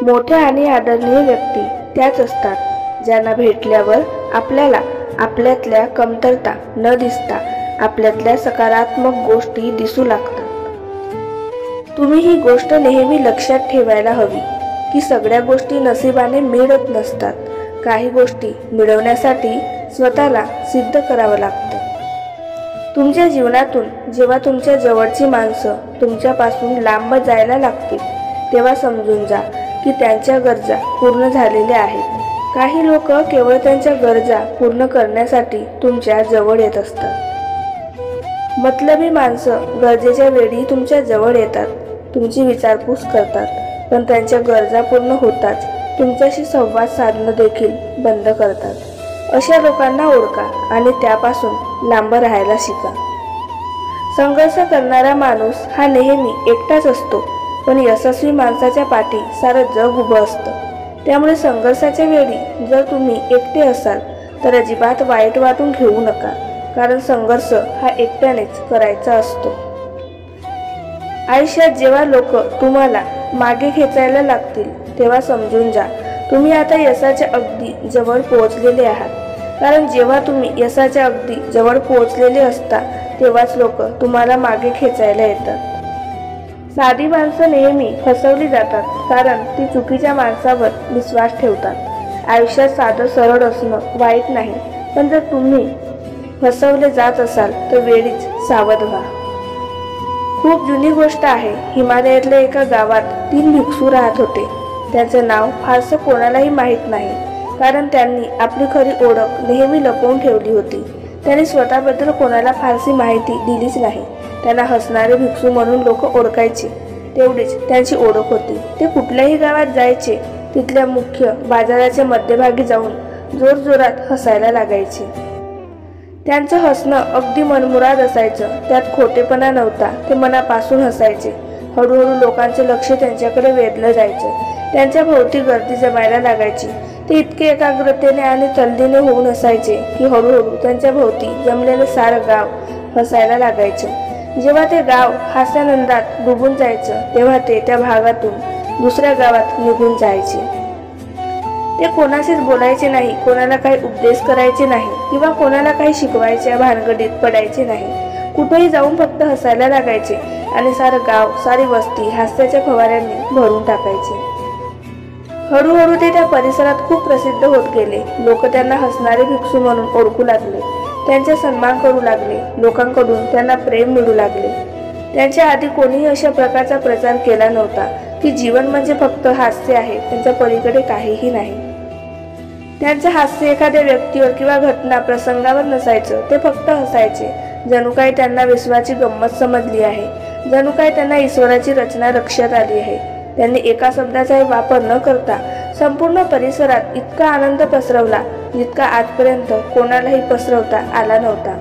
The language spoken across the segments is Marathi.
मोठ्या आणि आदरणीय व्यक्ती त्याच असतात ज्यांना भेटल्यावर आपल्याला आपल्यातल्या कमतरता न दिसता आपल्यातल्या सकारात्मक गोष्टी दिसू लागतात। तुम्ही ही गोष्ट नेहमी लक्षात ठेवायला हवी की सगळ्या गोष्टी नशिबाने मिळत नसतात। काही गोष्टी मिळवण्यासाठी स्वतःला सिद्ध करावं लागतं। तुमच्या जीवनातून जेव्हा तुमच्या जवळची माणसं तुमच्यापासून लांब जायला लागतील तेव्हा समजून जा की त्यांच्या गरजा पूर्ण झालेल्या आहेत। काही लोक केवळ त्यांच्या गरजा पूर्ण करण्यासाठी तुमच्या जवळ येत असतात। मतलबी माणसं गरजेच्या वेळी तुमच्या जवळ येतात, तुमची विचारपूस करतात, पण त्यांच्या गरजा पूर्ण होताच तुमच्याशी संवाद साधणं देखील बंद करतात। अशा लोकांना ओळखा आणि त्यापासून लांब राहायला शिका। संघर्ष करणारा माणूस हा नेहमी एकटाच असतो, पण यशस्वी माणसाच्या पाठी सारं जग उभं असतं। त्यामुळे संघर्षाच्या वेळी जर तुम्ही एकटे असाल तर अजिबात वाईट वाटून घेऊ नका, कारण संघर्ष हा एकट्यानेच करायचा असतो। आयुष्यात जेव्हा लोक तुम्हाला मागे खेचायला लागतील तेव्हा समजून जा तुम्ही आता यशाच्या अगदी जवळ पोहोचलेले आहात, कारण जेव्हा तुम्ही यशाच्या अगदी जवळ पोहोचलेले असता तेव्हाच लोक तुम्हाला मागे खेचायला येतात। साधी माणसं नेहमी फसवली जातात कारण ती चुकीच्या माणसावर विश्वास ठेवतात। आयुष्यात साधं सरळ असणं वाईट नाही, पण जर तुम्ही फसवले जात असाल तर वेळीच सावध व्हा। खूप जुनी गोष्ट आहे। हिमालयातल्या एका गावात 3 भिक्षू राहत होते। त्यांचं नाव फारसं कोणालाही माहीत नाही, कारण त्यांनी आपली खरी ओळख नेहमी लपवून ठेवली होती। त्यांनी स्वतःबद्दल कोणाला फारशी माहिती दिलीच नाही। त्यांना हसणारे भिक्षू म्हणून लोक ओळखायचे, तेवढीच त्यांची ओळख होती। ते कुठल्याही गावात जायचे, तिथल्या मुख्य बाजाराच्या मध्यभागी जाऊन जोरजोरात हसायला लागायचे। त्यांचं हसणं अगदी मनमुराद असायचं, त्यात खोटेपणा नव्हता, ते मनापासून हसायचे। हळूहळू लोकांचे लक्ष त्यांच्याकडे वेधलं जायचं, त्यांच्या भोवती गर्दी जमायला लागायची। ते इतके एकाग्रतेने आणि तल्लीने होऊन हसायचे की हळूहळू त्यांच्या भोवती जमलेलं सारं गाव हसायला लागायचं। जेव्हा ते गाव हास्यानंदात डुबून जायचं तेव्हा ते त्या भागातून दुसऱ्या गावात निघून जायचे। ते कोणाशीच बोलायचे नाही, कोणाला काही उपदेश करायचे नाही किंवा कोणाला काही शिकवायच्या भानगडीत पडायचे नाही। कुठेही जाऊन फक्त हसायला लागायचे आणि सारं गाव, सारी वस्ती हास्याच्या फवाऱ्यांनी भरून टाकायचे। हळूहळू ते त्या परिसरात खूप प्रसिद्ध होत गेले। लोक त्यांना हसणारे भिक्षू म्हणून ओळखू लागले, त्यांचा सन्मान करू लागले, लोकांकडून त्यांना प्रेम मिळू लागले। त्यांच्या आधी कोणीही अशा प्रकारचा प्रचार केला नव्हता की जीवन म्हणजे फक्त हास्य आहे, त्यांच्या पलीकडे काहीही नाही। त्यांचं हास्य एखाद्या व्यक्तीवर किंवा घटना प्रसंगावर नसायचं, ते फक्त हसायचे, जणू काही त्यांना विश्वाची गंमत समजली आहे, जणू काही त्यांना ईश्वराची रचना लक्षात आली आहे। त्यांनी एका शब्दाचाही वापर न करता संपूर्ण परिसरात इतका आनंद पसरवला जितका आजपर्यंत कोणालाही पसरवता आला नव्हता।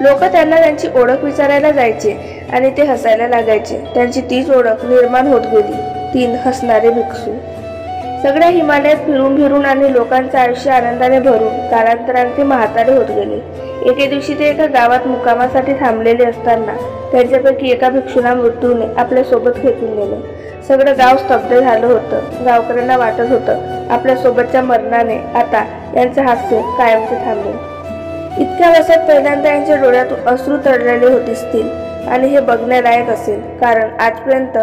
लोक त्यांना त्यांची ओळख विचारायला जायचे आणि ते हसायला लागायचे। त्यांची तीच ओळख निर्माण होत गेली, 3 हसणारे भिक्षू। सगळ्या हिमालयात फिरून फिरून आणि लोकांचं आयुष्य आनंदाने भरून कालांतराने ते म्हातारे होत गेले। एके दिवशी ते एका गावात मुक्कामासाठी थांबलेले असताना त्यांच्यापैकी एका भिक्षूला मृत्यूने आपल्या सोबत खेचून नेलं। सगळं गाव स्तब्ध झालं होतं। गावकऱ्यांना वाटत होतं आपल्या सोबतच्या मरणाने आता यांचं हास्य कायमचे थांबले। इतक्या वर्षात पहिल्यांदा यांच्या डोळ्यातून अश्रू तरळलेले दिसतील आणि हे बघण्यालायक असेल, कारण आजपर्यंत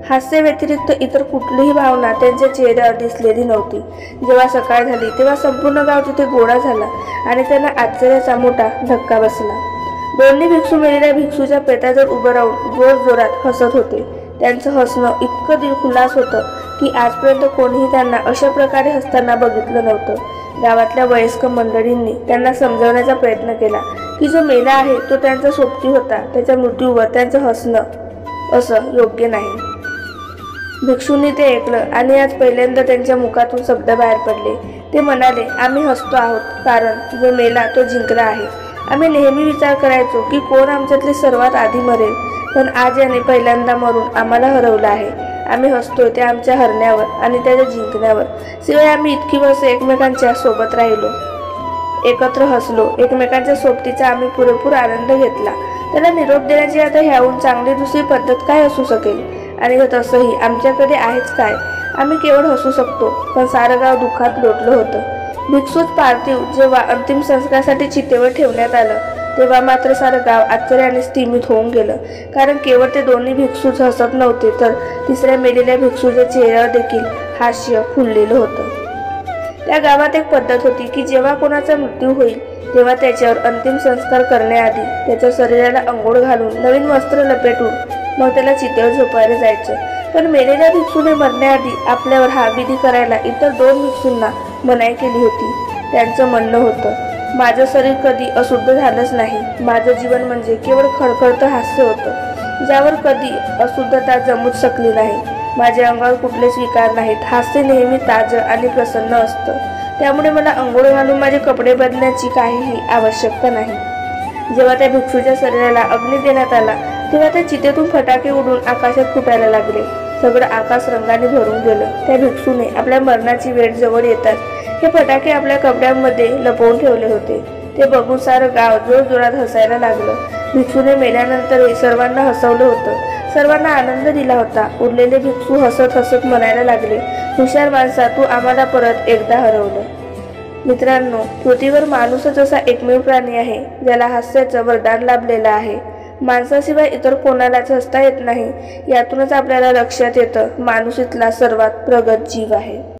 हास्य व्यतिरिक्त इतर कुठलीही भावना त्यांच्या चेहऱ्यावर दिसलेली नव्हती। जेव्हा सकाळ झाली तेव्हा संपूर्ण गाव तिथे गोळा झाला आणि त्यांना आश्चर्याचा मोठा धक्का बसला। दोन्ही भिक्षू मेलेल्या भिक्षूच्या पेटाजवळ उभं राहून जोरजोरात हसत होते। त्यांचं हसणं इतकं दिलखुलास होतं की आजपर्यंत कोणीही त्यांना अशा प्रकारे हसताना बघितलं नव्हतं। गावातल्या वयस्क मंडळींनी त्यांना समजावण्याचा प्रयत्न केला की जो मेला आहे तो त्यांचा सोबती होता, त्याच्या मृत्यूवर त्यांचं हसणं असं योग्य नाही। भिक्षूंनी ते ऐकलं आणि आज पहिल्यांदा त्यांच्या मुखातून शब्द बाहेर पडले। ते म्हणाले, आम्ही हसतो आहोत कारण जो मेला तो जिंकला आहे। आम्ही नेहमी विचार करायचो की कोण आमच्यातले सर्वात आधी मरेल, पण आज याने पहिल्यांदा मरून आम्हाला हरवलं आहे। आम्ही हसतोय ते आमच्या हरण्यावर आणि त्याच्या जिंकण्यावर। शिवाय आम्ही इतकी वर्ष एकमेकांच्या सोबत राहिलो, एकत्र हसलो, एकमेकांच्या सोबतीचा आम्ही पुरेपूर आनंद घेतला। त्याला निरोप देण्याची आता ह्याहून चांगली दुसरी पद्धत काय असू शकेल? आणि तसंही आमच्याकडे आहेच काय? आम्ही केवळ हसू शकतो, पण सारं गाव दुःखात लोटलं होतं। भिक्षूच पार्थिव जेव्हा अंतिम संस्कारासाठी चितेवर ठेवण्यात आलं, तेव्हा मात्र सारं गाव आश्चर्याने स्तिमित होऊन गेलं, कारण केवळ ते दोन्ही भिक्षूच हसत नव्हते, तर तिसऱ्या मेलेल्या भिक्षूच्या चेहऱ्यावर देखील हास्य फुललेलं होतं। त्या गावात एक पद्धत होती की जेव्हा कोणाचा मृत्यू होईल तेव्हा त्याच्यावर अंतिम संस्कार करण्याआधी त्याच्या शरीराला अंघोळ घालून नवीन वस्त्र लपेटून मग त्याला चितेवर झोपायला जायचं। पण मेलेल्या भिक्षूने मरण्याआधी आपल्यावर हा विधी करायला इतर 2 भिक्षूंना मनाई केली होती। त्यांचं म्हणणं होतं, माझं शरीर कधी अशुद्ध झालंच नाही, माझं जीवन म्हणजे केवळ खळखळतं हास्य होतं, ज्यावर कधी अशुद्धता जमूच शकली नाही। माझ्या अंगावर कुठलेच विकार नाहीत, हास्य नेहमी ताजं आणि प्रसन्न असतं, त्यामुळे मला अंघोळ घालून माझे कपडे बदलण्याची काहीही आवश्यकता नाही। जेव्हा त्या भिक्षूच्या शरीराला अग्नी देण्यात आला तेव्हा त्या चितेतून फटाके उडून आकाशात फुटायला लागले। सगळं आकाश रंगाने भरून गेलं। त्या भिक्षूने आपल्या मरणाची वेळ जवळ येताच हे फटाके आपल्या कपड्यांमध्ये लपवून ठेवले होते। ते बघून सारं गाव जोरजोरात हसायला लागलं। भिक्षूने मेल्यानंतरही सर्वांना हसवलं होतं, सर्वांना आनंद दिला होता। उरलेले भिक्षू हसत हसत म्हणायला लागले, हुशार माणसा, तू आम्हाला परत एकदा हरवलं। मित्रांनो, पृथ्वीवर माणूसच असा एकमेव प्राणी आहे ज्याला हास्याचं वरदान लाभलेलं आहे। माणसाशिवाय इतर कोणालाच हसता येत नाही। यातूनच आपल्याला लक्षात येतं, माणूस इथला सर्वात प्रगत जीव आहे।